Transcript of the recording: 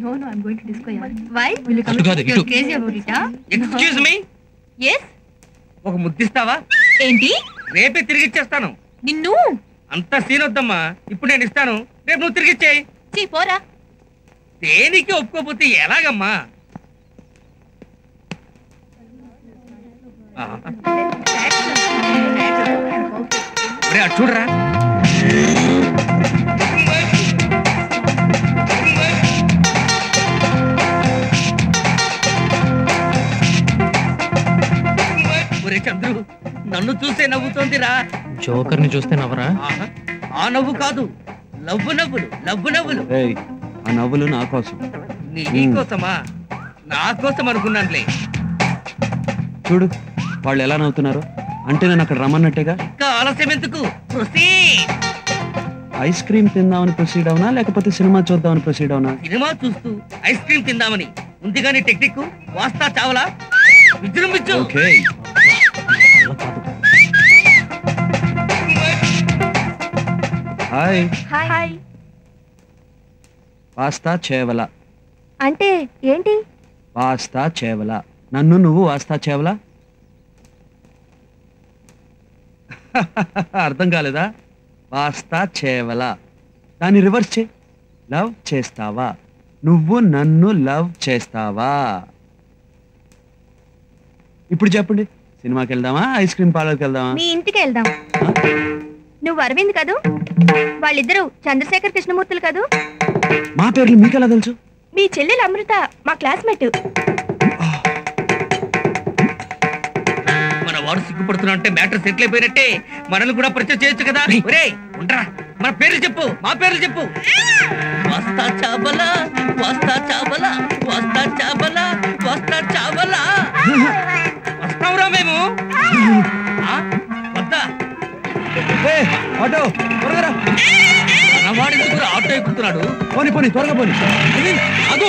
No, I'm going to disco. Why? Will you come to you're crazy about it, huh? Excuse me? Yes? ఒక ముద్దిస్తావా? ఏంటి? రేపే తిరిగి ఇచ్చేస్తాను. నిన్ను అంత సీన్ వద్దమ్మా. ఇప్పుడు నేను ఇస్తాను. రేపు నువ్వు తిరిగి ఇచ్చేయి. చీ పోరా. దేనికి ఒప్పుకోపోతే ఎలాగమ్మా? ఒరే అటు చూడరా. ఒరే చంద్రు, నన్ను చూసే నవ్వుతోందిరా. జోకర్ని చూస్తే నవ్వరా? ఆ నవ్వు కాదు, నవ్వు నవ్వులు, నవ్వు నవ్వులు. ఆ నవ్వులు నా కోసం. నీ కోసమా? నా కోసం అనుకున్నానులే. చూడు వాళ్ళు ఎలా నవ్వుతున్నారు. అంటే నేను అక్కడ రమ్మన్నట్టుగా. ఇంకా ఆలస్యం ఎందుకు? ఐస్ క్రీమ్ తిందామని ప్రొసీడ్ అవునా లేకపోతే సినిమా చూద్దామని ప్రొసీడ్ అవునా? సినిమా చూస్తూ ఐస్ క్రీమ్ తిందామని ఉంది కానీ టెక్నిక్ వాస్తా చావలా విజృంభించు. Hi hi. వాస్తా చేవల అంటే ఏంటి? వాస్తా చేవల. నన్ను నువ్వు వాస్తా చేవలా? అర్థం కాలేదా? వాస్తా చేవల. దాన్ని రివర్స్ చే. లవ్ చేస్తావా? నువ్వు నన్ను లవ్ చేస్తావా? ఇప్పుడు చెప్పండి, సినిమాకి వెళ్దామా ఐస్ క్రీమ్ పార్లర్కి వెళ్దామా? మీ ఇంటికి వెళ్దాం. నువ్వు అరవింద్ కదూ? వాళ్ళిద్దరూ చంద్రశేఖర్ కృష్ణమూర్తులు కదూ? మా పేర్లు మీకెలా తెలుసు? మీ చెల్లెలు అమృత మా క్లాస్మేట్. మన వాడు సిగ్గుపడుతున్నా అంటే మ్యాటర్ సెటిల్ అయిపోయినట్టే. మనల్ని కూడా పరిచయం చేయొచ్చు కదా. ఒరేయ్ ఉండరా, మన పేర్లు చెప్పు. మా పేర్లు చెప్పు. వస్తా చాబలా, వస్తా చాబలా, వస్తా చాబలా, వస్తా చాబలా. వస్తావురా మేము? వద్దా? ఆటో త్వరగా. మన వాడు ఎందుకు ఆటో ఎక్కుతున్నాడు? పోనీ పోనీ త్వరగా పోనీ. అదో